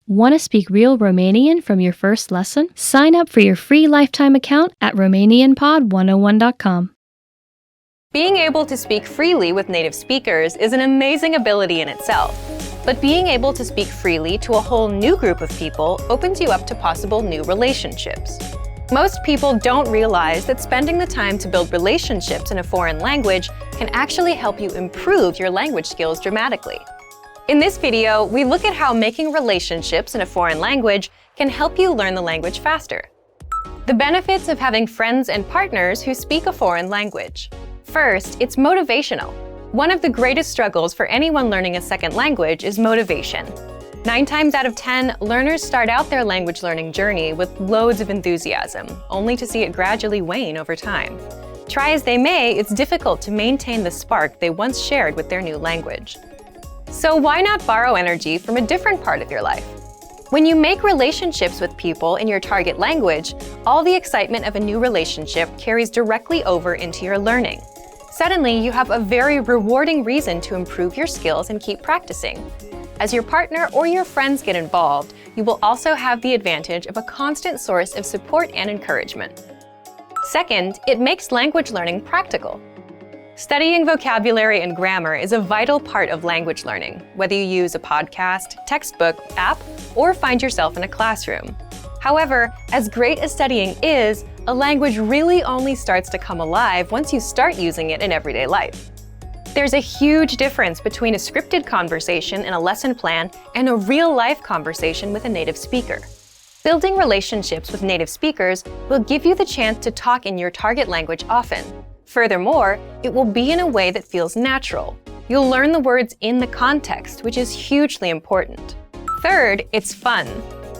Want to speak real Romanian from your first lesson? Sign up for your free lifetime account at RomanianPod101.com. Being able to speak freely with native speakers is an amazing ability in itself. But being able to speak freely to a whole new group of people opens you up to possible new relationships. Most people don't realize that spending the time to build relationships in a foreign language can actually help you improve your language skills dramatically. In this video, we look at how making relationships in a foreign language can help you learn the language faster. The benefits of having friends and partners who speak a foreign language. First, it's motivational. One of the greatest struggles for anyone learning a second language is motivation. 9 times out of 10, learners start out their language learning journey with loads of enthusiasm, only to see it gradually wane over time. Try as they may, it's difficult to maintain the spark they once shared with their new language. So why not borrow energy from a different part of your life? When you make relationships with people in your target language, all the excitement of a new relationship carries directly over into your learning. Suddenly, you have a very rewarding reason to improve your skills and keep practicing. As your partner or your friends get involved, you will also have the advantage of a constant source of support and encouragement. Second, it makes language learning practical. Studying vocabulary and grammar is a vital part of language learning, whether you use a podcast, textbook, app, or find yourself in a classroom. However, as great as studying is, a language really only starts to come alive once you start using it in everyday life. There's a huge difference between a scripted conversation in a lesson plan and a real-life conversation with a native speaker. Building relationships with native speakers will give you the chance to talk in your target language often. Furthermore, it will be in a way that feels natural. You'll learn the words in the context, which is hugely important. Third, it's fun.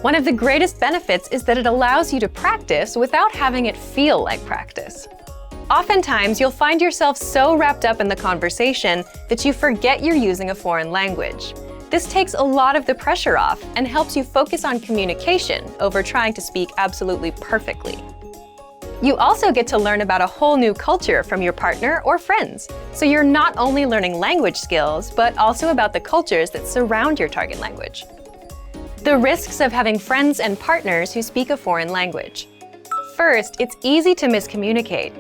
One of the greatest benefits is that it allows you to practice without having it feel like practice. Oftentimes, you'll find yourself so wrapped up in the conversation that you forget you're using a foreign language. This takes a lot of the pressure off and helps you focus on communication over trying to speak absolutely perfectly. You also get to learn about a whole new culture from your partner or friends, so you're not only learning language skills, but also about the cultures that surround your target language. The risks of having friends and partners who speak a foreign language. First, it's easy to miscommunicate.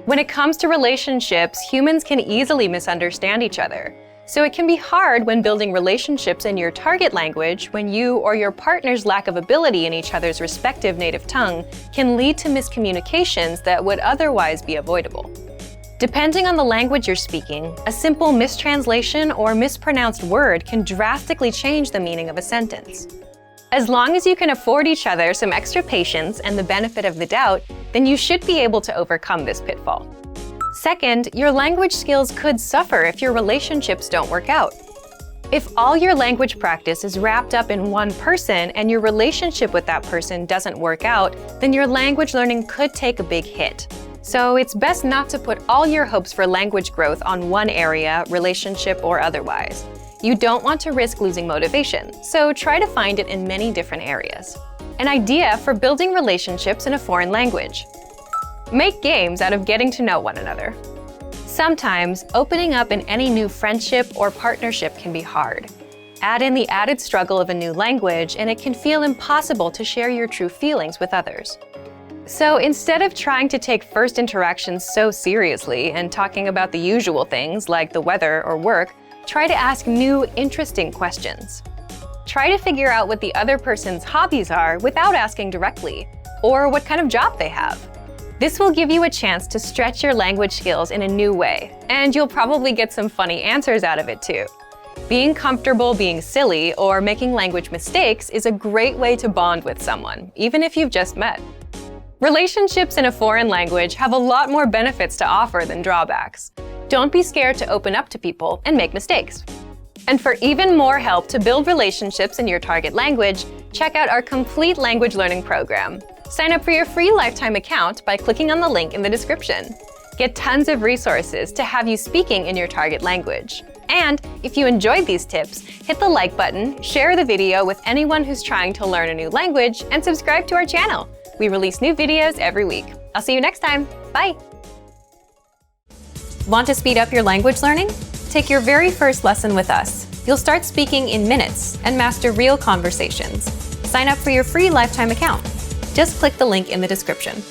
When it comes to relationships, humans can easily misunderstand each other. So it can be hard when building relationships in your target language when you or your partner's lack of ability in each other's respective native tongue can lead to miscommunications that would otherwise be avoidable. Depending on the language you're speaking, a simple mistranslation or mispronounced word can drastically change the meaning of a sentence. As long as you can afford each other some extra patience and the benefit of the doubt, then you should be able to overcome this pitfall. Second, your language skills could suffer if your relationships don't work out. If all your language practice is wrapped up in one person and your relationship with that person doesn't work out, then your language learning could take a big hit. So it's best not to put all your hopes for language growth on one area, relationship or otherwise. You don't want to risk losing motivation, so try to find it in many different areas. An idea for building relationships in a foreign language. Make games out of getting to know one another. Sometimes, opening up in any new friendship or partnership can be hard. Add in the added struggle of a new language, and it can feel impossible to share your true feelings with others. So instead of trying to take first interactions so seriously and talking about the usual things like the weather or work, try to ask new, interesting questions. Try to figure out what the other person's hobbies are without asking directly, or what kind of job they have. This will give you a chance to stretch your language skills in a new way, and you'll probably get some funny answers out of it too. Being comfortable being silly or making language mistakes is a great way to bond with someone, even if you've just met. Relationships in a foreign language have a lot more benefits to offer than drawbacks. Don't be scared to open up to people and make mistakes. And for even more help to build relationships in your target language, check out our complete language learning program. Sign up for your free lifetime account by clicking on the link in the description. Get tons of resources to have you speaking in your target language. And if you enjoyed these tips, hit the like button, share the video with anyone who's trying to learn a new language, and subscribe to our channel. We release new videos every week. I'll see you next time. Bye! Want to speed up your language learning? Take your very first lesson with us. You'll start speaking in minutes and master real conversations. Sign up for your free lifetime account. Just click the link in the description.